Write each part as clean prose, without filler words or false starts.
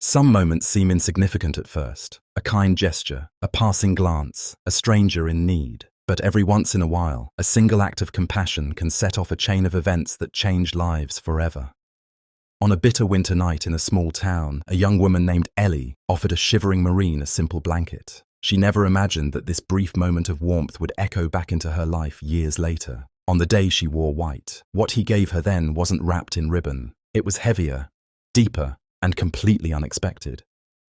Some moments seem insignificant at first, a kind gesture, a passing glance, a stranger in need. But every once in a while, a single act of compassion can set off a chain of events that change lives forever. On a bitter winter night in a small town, a young woman named Ellie offered a shivering Marine a simple blanket. She never imagined that this brief moment of warmth would echo back into her life years later. On the day she wore white, what he gave her then wasn't wrapped in ribbon. It was heavier, deeper, and completely unexpected.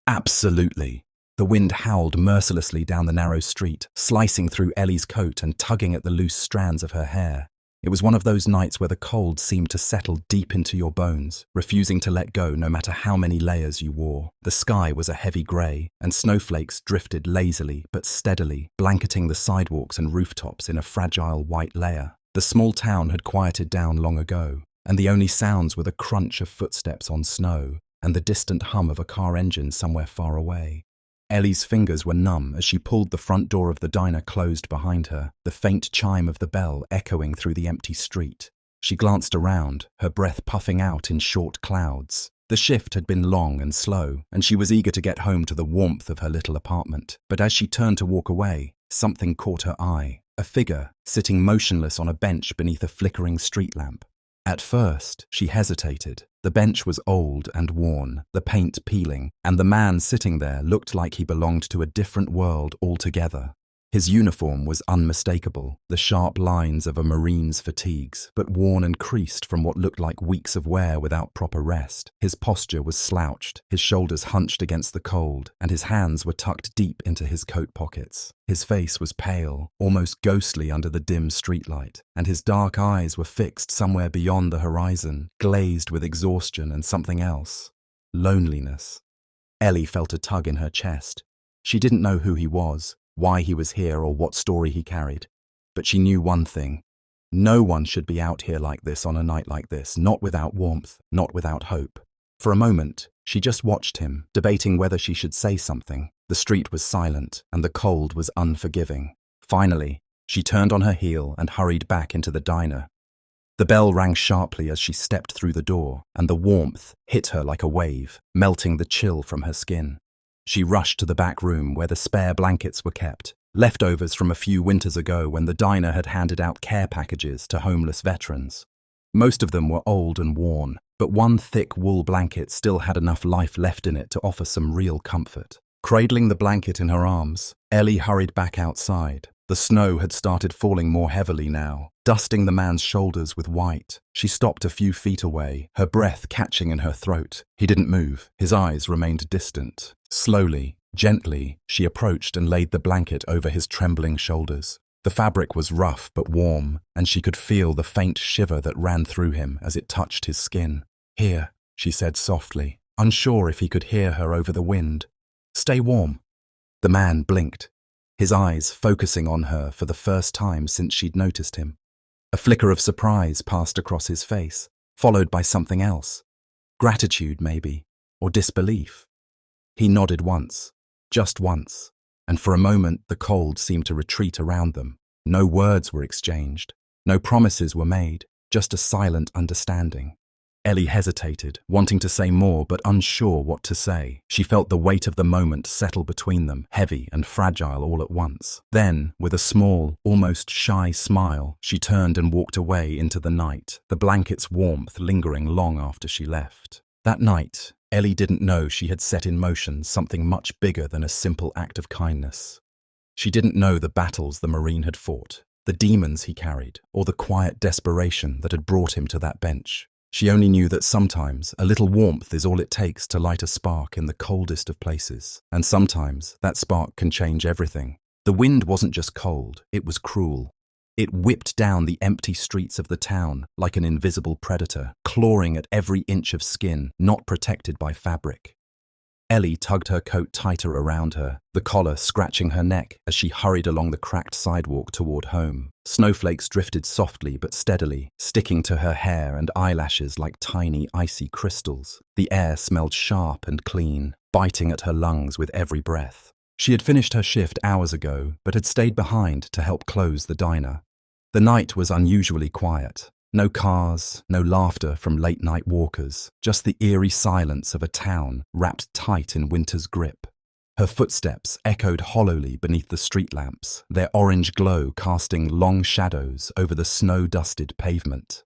Absolutely. The wind howled mercilessly down the narrow street, slicing through Ellie's coat and tugging at the loose strands of her hair. It was one of those nights where the cold seemed to settle deep into your bones, refusing to let go no matter how many layers you wore. The sky was a heavy grey, and snowflakes drifted lazily but steadily, blanketing the sidewalks and rooftops in a fragile white layer. The small town had quieted down long ago, and the only sounds were the crunch of footsteps on snow and the distant hum of a car engine somewhere far away. Ellie's fingers were numb as she pulled the front door of the diner closed behind her, the faint chime of the bell echoing through the empty street. She glanced around, her breath puffing out in short clouds. The shift had been long and slow, and she was eager to get home to the warmth of her little apartment. But as she turned to walk away, something caught her eye. A figure sitting motionless on a bench beneath a flickering street lamp. At first, she hesitated. The bench was old and worn, the paint peeling, and the man sitting there looked like he belonged to a different world altogether. His uniform was unmistakable, the sharp lines of a Marine's fatigues, but worn and creased from what looked like weeks of wear without proper rest. His posture was slouched, his shoulders hunched against the cold, and his hands were tucked deep into his coat pockets. His face was pale, almost ghostly under the dim streetlight, and his dark eyes were fixed somewhere beyond the horizon, glazed with exhaustion and something else. Loneliness. Ellie felt a tug in her chest. She didn't know who he was, why he was here, or what story he carried. But she knew one thing. No one should be out here like this on a night like this, not without warmth, not without hope. For a moment, she just watched him, debating whether she should say something. The street was silent, and the cold was unforgiving. Finally, she turned on her heel and hurried back into the diner. The bell rang sharply as she stepped through the door, and the warmth hit her like a wave, melting the chill from her skin. She rushed to the back room where the spare blankets were kept, leftovers from a few winters ago when the diner had handed out care packages to homeless veterans. Most of them were old and worn, but one thick wool blanket still had enough life left in it to offer some real comfort. Cradling the blanket in her arms, Ellie hurried back outside. The snow had started falling more heavily now, dusting the man's shoulders with white. She stopped a few feet away, her breath catching in her throat. He didn't move. His eyes remained distant. Slowly, gently, she approached and laid the blanket over his trembling shoulders. The fabric was rough but warm, and she could feel the faint shiver that ran through him as it touched his skin. "Here," she said softly, unsure if he could hear her over the wind. "Stay warm." The man blinked, his eyes focusing on her for the first time since she'd noticed him. A flicker of surprise passed across his face, followed by something else. Gratitude, maybe, or disbelief. He nodded once, just once, and for a moment the cold seemed to retreat around them. No words were exchanged, no promises were made, just a silent understanding. Ellie hesitated, wanting to say more but unsure what to say. She felt the weight of the moment settle between them, heavy and fragile all at once. Then, with a small, almost shy smile, she turned and walked away into the night, the blanket's warmth lingering long after she left. That night, Ellie didn't know she had set in motion something much bigger than a simple act of kindness. She didn't know the battles the Marine had fought, the demons he carried, or the quiet desperation that had brought him to that bench. She only knew that sometimes a little warmth is all it takes to light a spark in the coldest of places, and sometimes that spark can change everything. The wind wasn't just cold, it was cruel. It whipped down the empty streets of the town like an invisible predator, clawing at every inch of skin not protected by fabric. Ellie tugged her coat tighter around her, the collar scratching her neck as she hurried along the cracked sidewalk toward home. Snowflakes drifted softly but steadily, sticking to her hair and eyelashes like tiny icy crystals. The air smelled sharp and clean, biting at her lungs with every breath. She had finished her shift hours ago, but had stayed behind to help close the diner. The night was unusually quiet. No cars, no laughter from late-night walkers, just the eerie silence of a town wrapped tight in winter's grip. Her footsteps echoed hollowly beneath the street lamps, their orange glow casting long shadows over the snow-dusted pavement.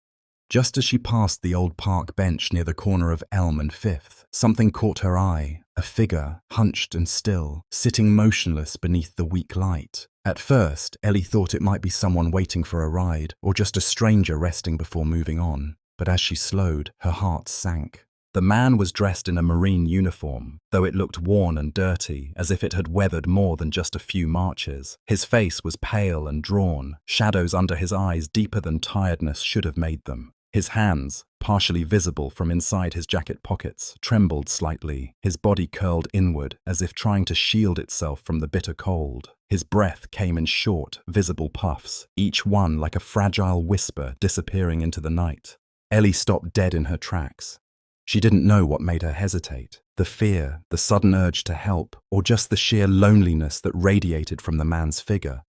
Just as she passed the old park bench near the corner of Elm and Fifth, something caught her eye, a figure, hunched and still, sitting motionless beneath the weak light. At first, Ellie thought it might be someone waiting for a ride, or just a stranger resting before moving on. But as she slowed, her heart sank. The man was dressed in a marine uniform, though it looked worn and dirty, as if it had weathered more than just a few marches. His face was pale and drawn, shadows under his eyes deeper than tiredness should have made them. His hands, partially visible from inside his jacket pockets, trembled slightly, his body curled inward as if trying to shield itself from the bitter cold. His breath came in short, visible puffs, each one like a fragile whisper disappearing into the night. Ellie stopped dead in her tracks. She didn't know what made her hesitate, the fear, the sudden urge to help, or just the sheer loneliness that radiated from the man's figure.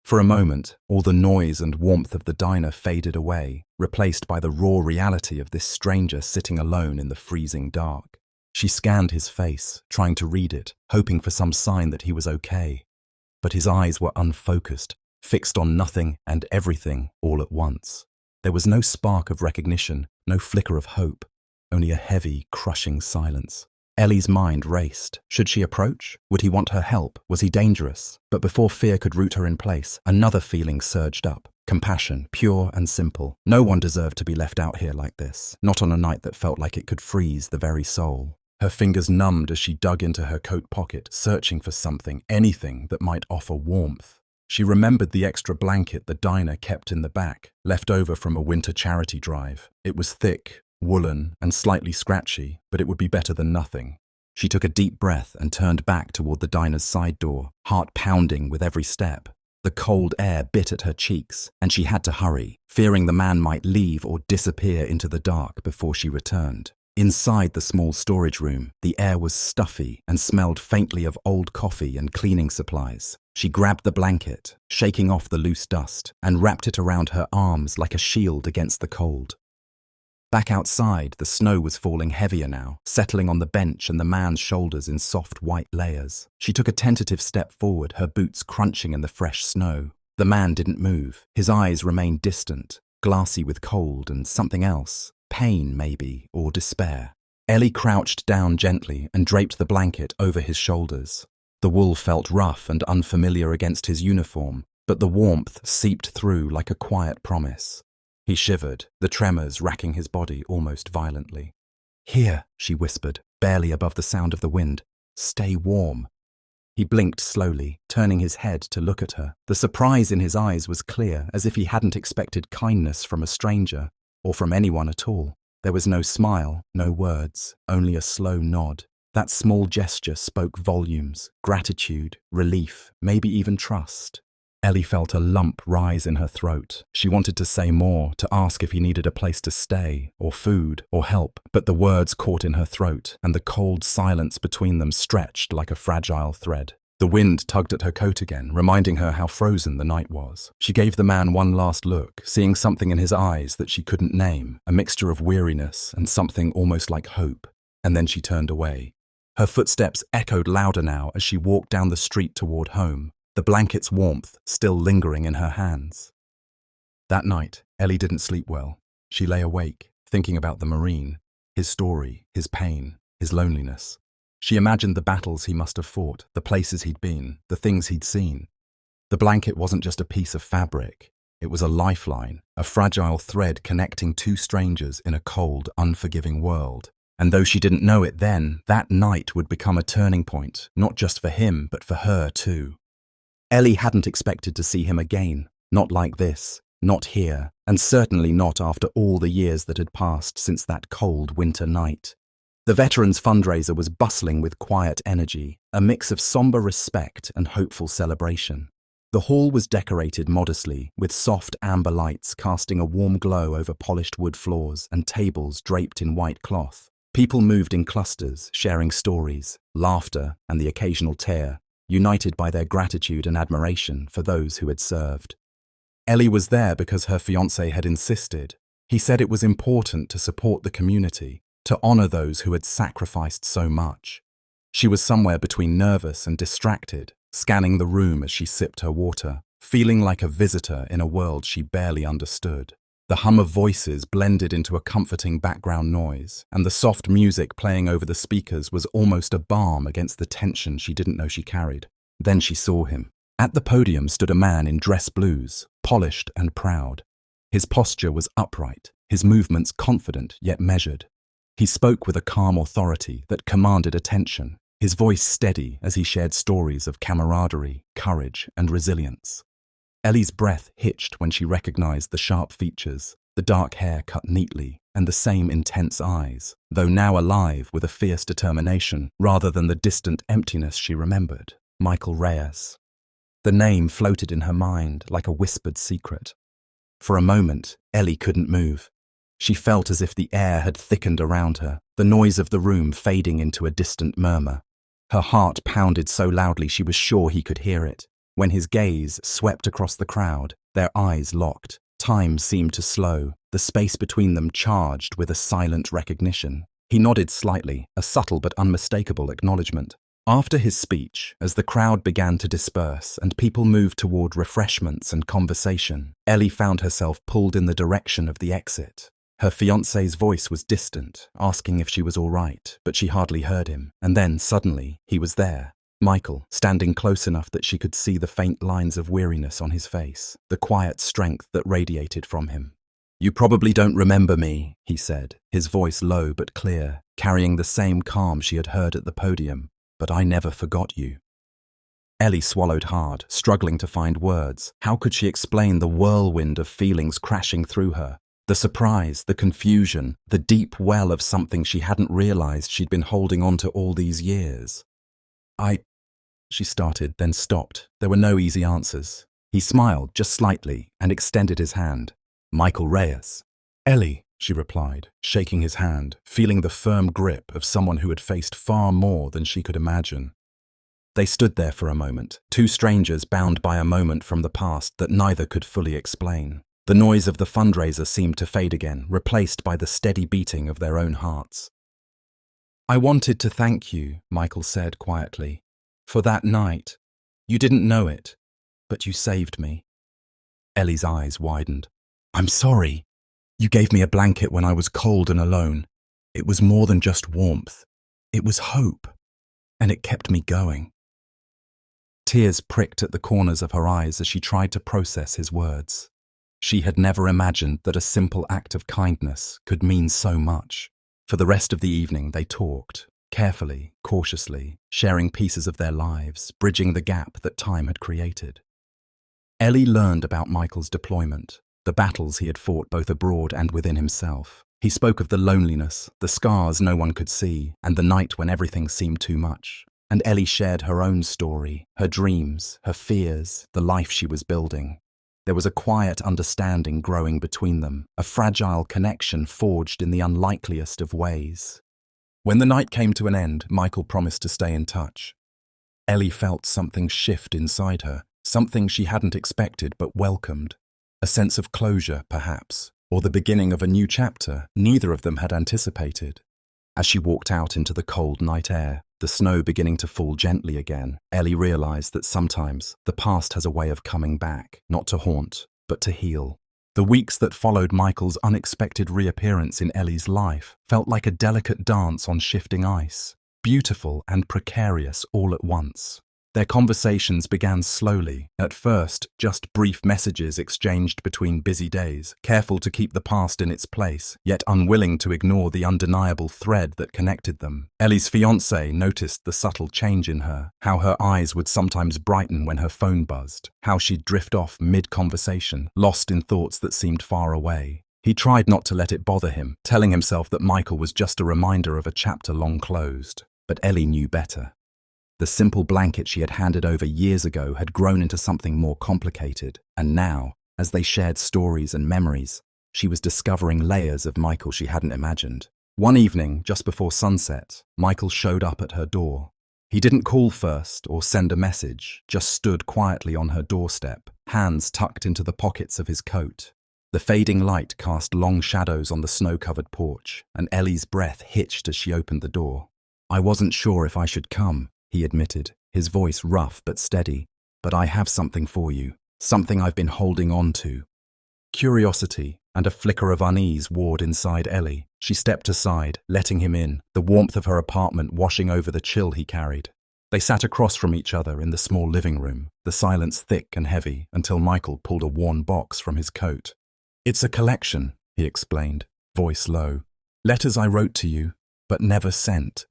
For a moment, all the noise and warmth of the diner faded away, replaced by the raw reality of this stranger sitting alone in the freezing dark. She scanned his face, trying to read it, hoping for some sign that he was okay. But his eyes were unfocused, fixed on nothing and everything all at once. There was no spark of recognition, no flicker of hope, only a heavy, crushing silence. Ellie's mind raced. Should she approach? Would he want her help? Was he dangerous? But before fear could root her in place, another feeling surged up. Compassion, pure and simple. No one deserved to be left out here like this, not on a night that felt like it could freeze the very soul. Her fingers numbed as she dug into her coat pocket, searching for something, anything that might offer warmth. She remembered the extra blanket the diner kept in the back, left over from a winter charity drive. It was thick, woolen and slightly scratchy, but it would be better than nothing. She took a deep breath and turned back toward the diner's side door, heart pounding with every step. The cold air bit at her cheeks, and she had to hurry, fearing the man might leave or disappear into the dark before she returned. Inside the small storage room, the air was stuffy and smelled faintly of old coffee and cleaning supplies. She grabbed the blanket, shaking off the loose dust, and wrapped it around her arms like a shield against the cold. Back outside, the snow was falling heavier now, settling on the bench and the man's shoulders in soft white layers. She took a tentative step forward, her boots crunching in the fresh snow. The man didn't move. His eyes remained distant, glassy with cold and something else. Pain, maybe, or despair. Ellie crouched down gently and draped the blanket over his shoulders. The wool felt rough and unfamiliar against his uniform, but the warmth seeped through like a quiet promise. He shivered, the tremors racking his body almost violently. "Here," she whispered, barely above the sound of the wind. "Stay warm." He blinked slowly, turning his head to look at her. The surprise in his eyes was clear, as if he hadn't expected kindness from a stranger, or from anyone at all. There was no smile, no words, only a slow nod. That small gesture spoke volumes, gratitude, relief, maybe even trust. Ellie felt a lump rise in her throat. She wanted to say more, to ask if he needed a place to stay, or food, or help, but the words caught in her throat, and the cold silence between them stretched like a fragile thread. The wind tugged at her coat again, reminding her how frozen the night was. She gave the man one last look, seeing something in his eyes that she couldn't name, a mixture of weariness and something almost like hope, and then she turned away. Her footsteps echoed louder now as she walked down the street toward home, the blanket's warmth still lingering in her hands. That night, Ellie didn't sleep well. She lay awake, thinking about the Marine, his story, his pain, his loneliness. She imagined the battles he must have fought, the places he'd been, the things he'd seen. The blanket wasn't just a piece of fabric. It was a lifeline, a fragile thread connecting two strangers in a cold, unforgiving world. And though she didn't know it then, that night would become a turning point, not just for him, but for her too. Ellie hadn't expected to see him again, not like this, not here, and certainly not after all the years that had passed since that cold winter night. The Veterans Fundraiser was bustling with quiet energy, a mix of somber respect and hopeful celebration. The hall was decorated modestly, with soft amber lights casting a warm glow over polished wood floors and tables draped in white cloth. People moved in clusters, sharing stories, laughter, and the occasional tear, united by their gratitude and admiration for those who had served. Ellie was there because her fiancé had insisted, He said it was important to support the community, to honor those who had sacrificed so much. She was somewhere between nervous and distracted, scanning the room as she sipped her water, feeling like a visitor in a world she barely understood. The hum of voices blended into a comforting background noise, and the soft music playing over the speakers was almost a balm against the tension she didn't know she carried. Then she saw him. At the podium stood a man in dress blues, polished and proud. His posture was upright, his movements confident yet measured. He spoke with a calm authority that commanded attention, his voice steady as he shared stories of camaraderie, courage, and resilience. Ellie's breath hitched when she recognized the sharp features, the dark hair cut neatly, and the same intense eyes, though now alive with a fierce determination rather than the distant emptiness she remembered. Michael Reyes. The name floated in her mind like a whispered secret. For a moment, Ellie couldn't move. She felt as if the air had thickened around her, the noise of the room fading into a distant murmur. Her heart pounded so loudly she was sure he could hear it. When his gaze swept across the crowd, their eyes locked. Time seemed to slow, the space between them charged with a silent recognition. He nodded slightly, a subtle but unmistakable acknowledgement. After his speech, as the crowd began to disperse and people moved toward refreshments and conversation, Ellie found herself pulled in the direction of the exit. Her fiancé's voice was distant, asking if she was all right, but she hardly heard him. And then, suddenly, he was there. Michael, standing close enough that she could see the faint lines of weariness on his face, the quiet strength that radiated from him. "You probably don't remember me," he said, his voice low but clear, carrying the same calm she had heard at the podium, "but I never forgot you." Ellie swallowed hard, struggling to find words. How could she explain the whirlwind of feelings crashing through her? The surprise, the confusion, the deep well of something she hadn't realized she'd been holding on to all these years. She started, then stopped. There were no easy answers. He smiled, just slightly, and extended his hand. "Michael Reyes." "Ellie," she replied, shaking his hand, feeling the firm grip of someone who had faced far more than she could imagine. They stood there for a moment, two strangers bound by a moment from the past that neither could fully explain. The noise of the fundraiser seemed to fade again, replaced by the steady beating of their own hearts. "I wanted to thank you," Michael said quietly, "for that night. You didn't know it, but you saved me." Ellie's eyes widened. "I'm sorry. You gave me a blanket when I was cold and alone. It was more than just warmth. It was hope, and it kept me going." Tears pricked at the corners of her eyes as she tried to process his words. She had never imagined that a simple act of kindness could mean so much. For the rest of the evening, they talked, carefully, cautiously, sharing pieces of their lives, bridging the gap that time had created. Ellie learned about Michael's deployment, the battles he had fought both abroad and within himself. He spoke of the loneliness, the scars no one could see, and the night when everything seemed too much. And Ellie shared her own story, her dreams, her fears, the life she was building. There was a quiet understanding growing between them, a fragile connection forged in the unlikeliest of ways. When the night came to an end, Michael promised to stay in touch. Ellie felt something shift inside her, something she hadn't expected but welcomed. A sense of closure, perhaps, or the beginning of a new chapter neither of them had anticipated. As she walked out into the cold night air, the snow beginning to fall gently again, Ellie realized that sometimes the past has a way of coming back, not to haunt, but to heal. The weeks that followed Michael's unexpected reappearance in Ellie's life felt like a delicate dance on shifting ice, beautiful and precarious all at once. Their conversations began slowly, at first just brief messages exchanged between busy days, careful to keep the past in its place, yet unwilling to ignore the undeniable thread that connected them. Ellie's fiancé noticed the subtle change in her, how her eyes would sometimes brighten when her phone buzzed, how she'd drift off mid-conversation, lost in thoughts that seemed far away. He tried not to let it bother him, telling himself that Michael was just a reminder of a chapter long closed. But Ellie knew better. The simple blanket she had handed over years ago had grown into something more complicated, and now, as they shared stories and memories, she was discovering layers of Michael she hadn't imagined. One evening, just before sunset, Michael showed up at her door. He didn't call first or send a message, just stood quietly on her doorstep, hands tucked into the pockets of his coat. The fading light cast long shadows on the snow-covered porch, and Ellie's breath hitched as she opened the door. "I wasn't sure if I should come," he admitted, his voice rough but steady. "But I have something for you, something I've been holding on to." Curiosity and a flicker of unease warred inside Ellie. She stepped aside, letting him in, the warmth of her apartment washing over the chill he carried. They sat across from each other in the small living room, the silence thick and heavy, until Michael pulled a worn box from his coat. "It's a collection," he explained, voice low. "Letters I wrote to you, but never sent."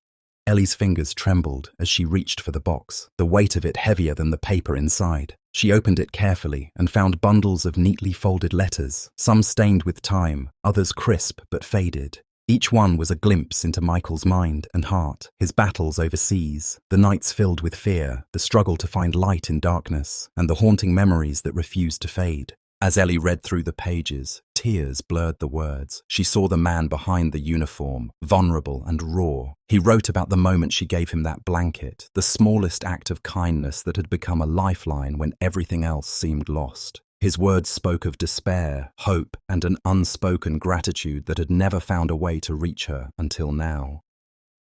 Ellie's fingers trembled as she reached for the box, the weight of it heavier than the paper inside. She opened it carefully and found bundles of neatly folded letters, some stained with time, others crisp but faded. Each one was a glimpse into Michael's mind and heart, his battles overseas, the nights filled with fear, the struggle to find light in darkness, and the haunting memories that refused to fade. As Ellie read through the pages, tears blurred the words. She saw the man behind the uniform, vulnerable and raw. He wrote about the moment she gave him that blanket, the smallest act of kindness that had become a lifeline when everything else seemed lost. His words spoke of despair, hope, and an unspoken gratitude that had never found a way to reach her until now.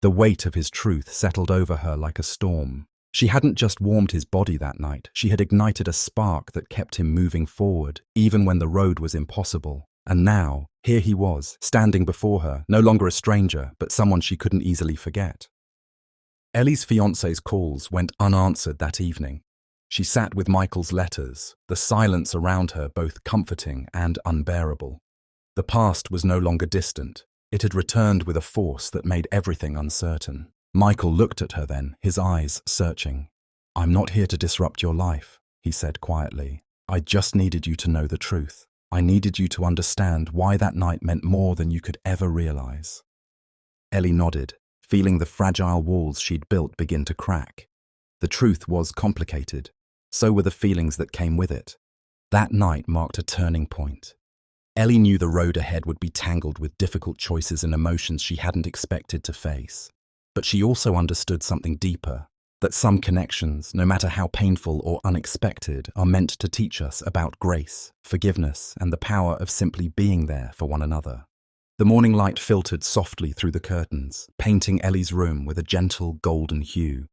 The weight of his truth settled over her like a storm. She hadn't just warmed his body that night, she had ignited a spark that kept him moving forward, even when the road was impossible. And now, here he was, standing before her, no longer a stranger, but someone she couldn't easily forget. Ellie's fiancé's calls went unanswered that evening. She sat with Michael's letters, the silence around her both comforting and unbearable. The past was no longer distant. It had returned with a force that made everything uncertain. Michael looked at her then, his eyes searching. "I'm not here to disrupt your life," he said quietly. "I just needed you to know the truth. I needed you to understand why that night meant more than you could ever realize." Ellie nodded, feeling the fragile walls she'd built begin to crack. The truth was complicated. So were the feelings that came with it. That night marked a turning point. Ellie knew the road ahead would be tangled with difficult choices and emotions she hadn't expected to face. But she also understood something deeper, that some connections, no matter how painful or unexpected, are meant to teach us about grace, forgiveness, and the power of simply being there for one another. The morning light filtered softly through the curtains, painting Ellie's room with a gentle golden hue.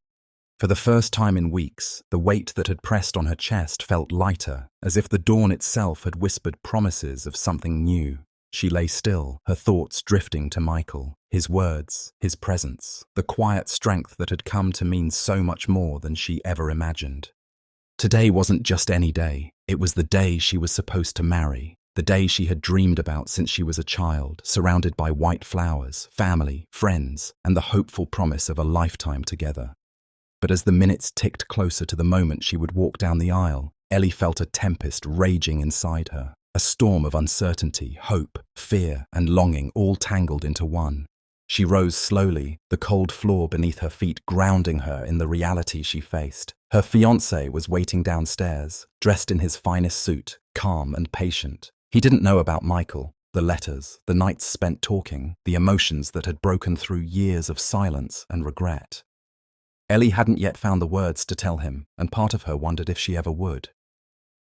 For the first time in weeks, the weight that had pressed on her chest felt lighter, as if the dawn itself had whispered promises of something new. She lay still, her thoughts drifting to Michael, his words, his presence, the quiet strength that had come to mean so much more than she ever imagined. Today wasn't just any day, it was the day she was supposed to marry, the day she had dreamed about since she was a child, surrounded by white flowers, family, friends, and the hopeful promise of a lifetime together. But as the minutes ticked closer to the moment she would walk down the aisle, Ellie felt a tempest raging inside her. A storm of uncertainty, hope, fear, and longing all tangled into one. She rose slowly, the cold floor beneath her feet grounding her in the reality she faced. Her fiancé was waiting downstairs, dressed in his finest suit, calm and patient. He didn't know about Michael, the letters, the nights spent talking, the emotions that had broken through years of silence and regret. Ellie hadn't yet found the words to tell him, and part of her wondered if she ever would.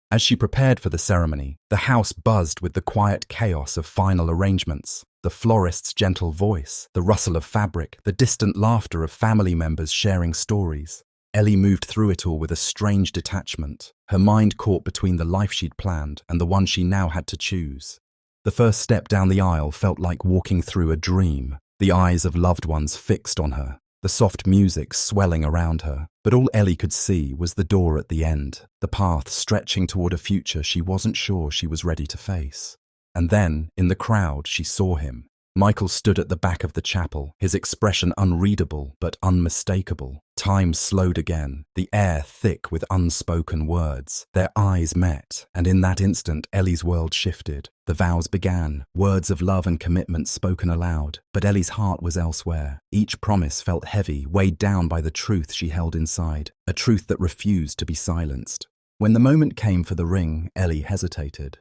As she prepared for the ceremony, the house buzzed with the quiet chaos of final arrangements, the florist's gentle voice, the rustle of fabric, the distant laughter of family members sharing stories. Ellie moved through it all with a strange detachment, her mind caught between the life she'd planned and the one she now had to choose. The first step down the aisle felt like walking through a dream, the eyes of loved ones fixed on her, the soft music swelling around her. But all Ellie could see was the door at the end, the path stretching toward a future she wasn't sure she was ready to face. And then, in the crowd, she saw him. Michael stood at the back of the chapel, his expression unreadable but unmistakable. Time slowed again, the air thick with unspoken words. Their eyes met, and in that instant Ellie's world shifted. The vows began, words of love and commitment spoken aloud, but Ellie's heart was elsewhere. Each promise felt heavy, weighed down by the truth she held inside, a truth that refused to be silenced. When the moment came for the ring, Ellie hesitated.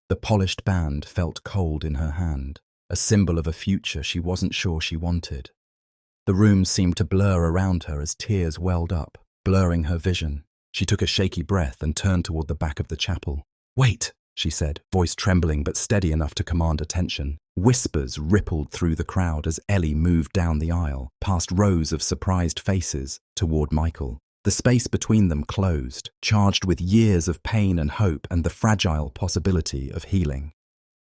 The polished band felt cold in her hand, a symbol of a future she wasn't sure she wanted. The room seemed to blur around her as tears welled up, blurring her vision. She took a shaky breath and turned toward the back of the chapel. "Wait!" she said, voice trembling but steady enough to command attention. Whispers rippled through the crowd as Ellie moved down the aisle, past rows of surprised faces, toward Michael. The space between them closed, charged with years of pain and hope and the fragile possibility of healing.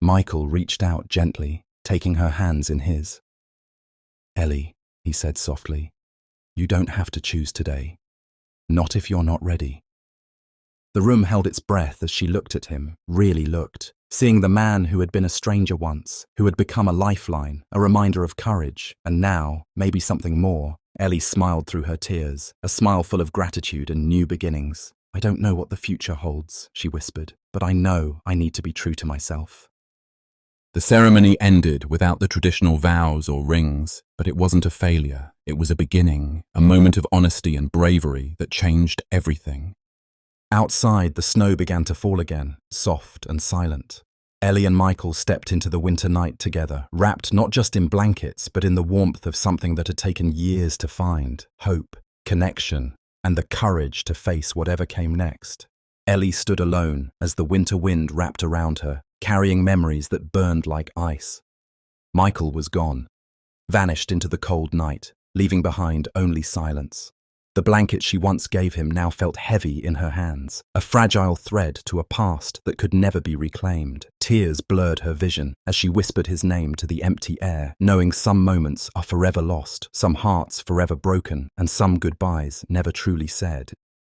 Michael reached out gently, taking her hands in his. "Ellie," he said softly, "you don't have to choose today. Not if you're not ready." The room held its breath as she looked at him, really looked, seeing the man who had been a stranger once, who had become a lifeline, a reminder of courage, and now, maybe something more. Ellie smiled through her tears, a smile full of gratitude and new beginnings. "I don't know what the future holds," she whispered, "but I know I need to be true to myself." The ceremony ended without the traditional vows or rings, but it wasn't a failure. It was a beginning, a moment of honesty and bravery that changed everything. Outside, the snow began to fall again, soft and silent. Ellie and Michael stepped into the winter night together, wrapped not just in blankets, but in the warmth of something that had taken years to find: hope, connection, and the courage to face whatever came next. Ellie stood alone as the winter wind wrapped around her, carrying memories that burned like ice. Michael was gone, vanished into the cold night, leaving behind only silence. The blanket she once gave him now felt heavy in her hands, a fragile thread to a past that could never be reclaimed. Tears blurred her vision as she whispered his name to the empty air, knowing some moments are forever lost, some hearts forever broken, and some goodbyes never truly said.